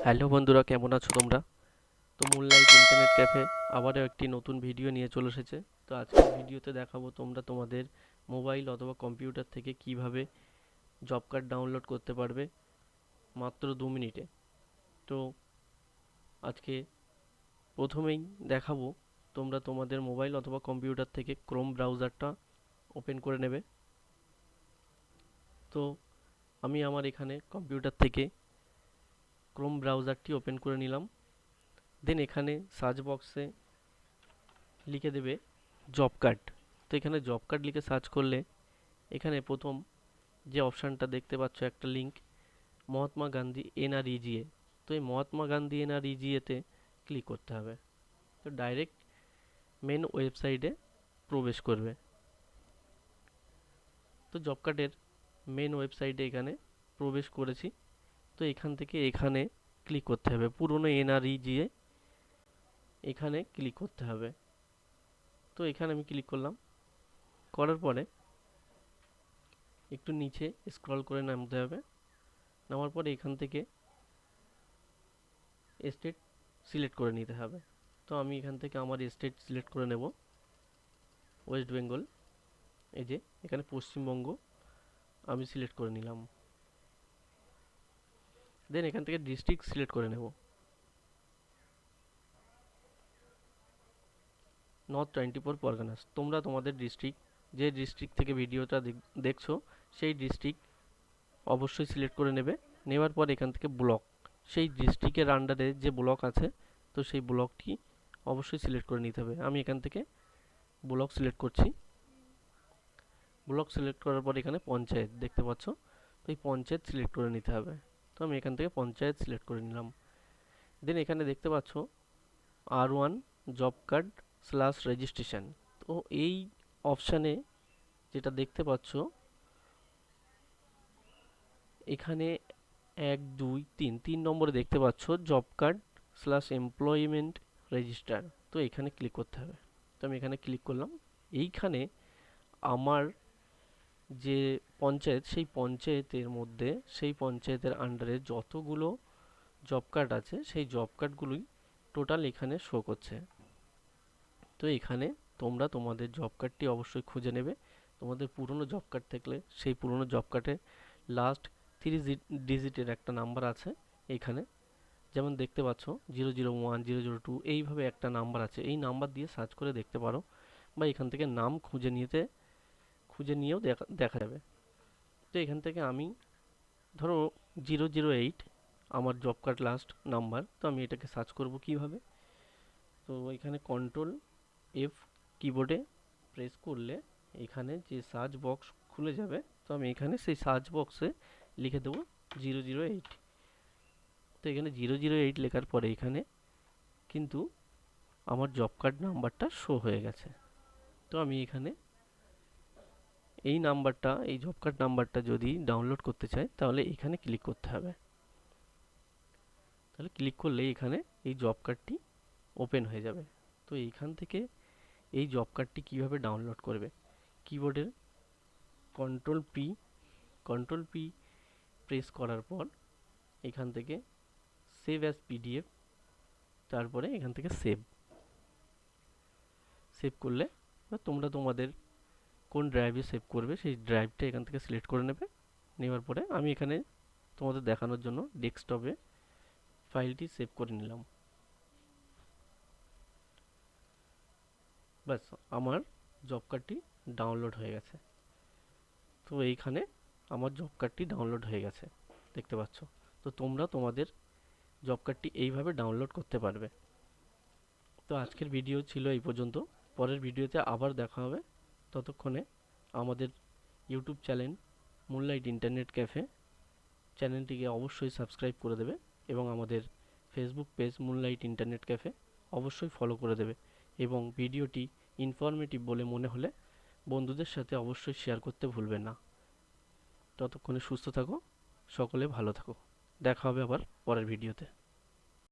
Hello বন্ধুরা, কেমন আছো তোমরা? তো মুনলাইট ইন্টারনেট ক্যাফে আবারও একটি নতুন ভিডিও নিয়ে চলে এসেছে। তো আজকের ভিডিওতে দেখাবো তোমরা তোমাদের মোবাইল অথবা কম্পিউটার থেকে কিভাবে জব কার্ড ডাউনলোড করতে পারবে মাত্র 2 মিনিটে। তো আজকে প্রথমেই দেখাবো তোমরা তোমাদের মোবাইল অথবা কম্পিউটার থেকে ক্রোম ব্রাউজারটা ওপেন করে নেবে। তো আমি আমার এখানে কম্পিউটার থেকে ক্রোম ব্রাউজারটি ওপেন করে নিলাম। দেন এখানে সার্চ বক্সে লিখে দেবে জব কার্ড। তো এখানে জব কার্ড লিখে সার্চ করলে এখানে প্রথম যে অপশানটা দেখতে পাচ্ছ একটা লিঙ্ক, মহাত্মা গান্ধী এনআরইজিএ। তো এই মহাত্মা গান্ধী এনআরইজিএতে ক্লিক করতে হবে। তো ডাইরেক্ট মেন ওয়েবসাইটে প্রবেশ করবে। তো জব কার্ডের মেন ওয়েবসাইটে এখানে প্রবেশ করেছি। তো এখান থেকে এখানে ক্লিক করতে হবে, পুরনো এনআরইজিএ এখানে ক্লিক করতে হবে। তো এখানে আমি ক্লিক করলাম। করার পরে একটু নিচে স্ক্রল করে নামতে হবে। নামার পরে এখান থেকে স্টেট সিলেক্ট করে নিতে হবে। তো আমি এখান থেকে আমার স্টেট সিলেক্ট করে নেব, ওয়েস্ট বেঙ্গল। এই যে এখানে পশ্চিমবঙ্গ আমি সিলেক্ট করে নিলাম। দেন এখান থেকে ডিস্ট্রিক্ট সিলেক্ট করে নেব, নর্থ 24 পরগনাস। তোমরা তোমাদের ডিস্ট্রিক্ট, যে ডিস্ট্রিক্ট থেকে ভিডিওটা দেখছো সেই ডিস্ট্রিক্ট অবশ্যই সিলেক্ট করে নেবে। নেওয়ার পর এখান থেকে ব্লক, সেই ডিস্ট্রিক্টের আন্ডারে যে ব্লক আছে তো সেই ব্লকটি অবশ্যই সিলেক্ট করে নিতে হবে। আমি এখান থেকে ব্লক সিলেক্ট করছি। ব্লক সিলেক্ট করার পর এখানে পঞ্চায়েত দেখতে পাচ্ছ, তো এই পঞ্চায়েত সিলেক্ট করে নিতে হবে। তো আমি এখান থেকে পঞ্চায়েত সিলেক্ট করে নিলাম। দেন এখানে দেখতে পাচ্ছ R1 job card slash registration. তো এই অপশানে যেটা দেখতে পাচ্ছ এখানে 1 2 3 নম্বরে দেখতে পাচ্ছ job card slash employment register. তো এখানে ক্লিক করতে হবে। তো আমি এখানে ক্লিক করলাম। এইখানে আমার যে পঞ্চায়েত, সেই পঞ্চায়েতের মধ্যে, সেই পঞ্চায়েতের আন্ডারে যতগুলো জব কার্ড আছে সেই জব কার্ডগুলোই টোটাল এখানে শো করছে। তো এখানে তোমরা তোমাদের জব কার্ডটি অবশ্যই খুঁজে নেবে। তোমাদের পুরনো জব কার্ড থাকলে সেই পুরনো জব কার্ডে লাস্ট 3 ডিজিটের একটা নাম্বার আছে এইখানে, যেমন দেখতে পাচ্ছ 001 002 এইভাবে একটা নাম্বার আছে। এই নাম্বার দিয়ে সার্চ করে দেখতে পারো, বা এখান থেকে নাম খুঁজে নিয়েও দেখা যাবে। তো এখান থেকে আমি ধরো 008 আমার জব কার্ড লাস্ট নাম্বার। তো আমি এটাকে সার্চ করব কিভাবে? তো এখানে Ctrl+F কিবোর্ডে প্রেস করলে এখানে যে সার্চ বক্স খুলে যাবে। তো আমি এখানে সেই সার্চ বক্সে লিখে দেবো 008। তো এখানে 008 লেখার পরে এখানে কিন্তু আমার জব কার্ড নাম্বারটা শো হয়ে গেছে। তো আমি এখানে এই নাম্বারটা, এই জব কার্ড নাম্বারটা যদি ডাউনলোড করতে চাই তাহলে এখানে ক্লিক করতে হবে। তাহলে ক্লিক করলে এখানে এই জব কার্ডটি ওপেন হয়ে যাবে। তো এইখান থেকে এই জব কার্ডটি কিভাবে ডাউনলোড করবে? কিবোর্ডের কন্ট্রোল পি প্রেস করার পর এখান থেকে সেভ অ্যাজ পিডিএফ, তারপরে এখান থেকে সেভ করলে বা তোমরা তোমাদের কোন ড্রাইভে সেভ করবে সেই ড্রাইভটা এখান থেকে সিলেক্ট করে নেবে। নেওয়ার পরে আমি এখানে তোমাদের দেখানোর জন্য ডেস্কটপে ফাইলটি সেভ করে নিলাম। ব্যাস, আমার জব কার্ডটি ডাউনলোড হয়ে গেছে। তো এইখানে আমার জব কার্ডটি ডাউনলোড হয়ে গেছে দেখতে পাচ্ছ। তো তোমরা তোমাদের জব কার্ডটি এইভাবে ডাউনলোড করতে পারবে। তো আজকের ভিডিও ছিল এই পর্যন্ত। পরের ভিডিওতে আবার দেখা হবে। ততক্ষণে আমাদের YouTube channel moonlight internet cafe চ্যানেলটিকে অবশ্যই সাবস্ক্রাইব করে দেবে, এবং আমাদের Facebook page moonlight internet cafe অবশ্যই ফলো করে দেবে। এবং ভিডিওটি ইনফরমেটিভ বলে মনে হলে বন্ধুদের সাথে অবশ্যই শেয়ার করতে ভুলবেন না। ততক্ষণে সুস্থ থাকো, সকলে ভালো থাকো। দেখা হবে আবার পরের ভিডিওতে।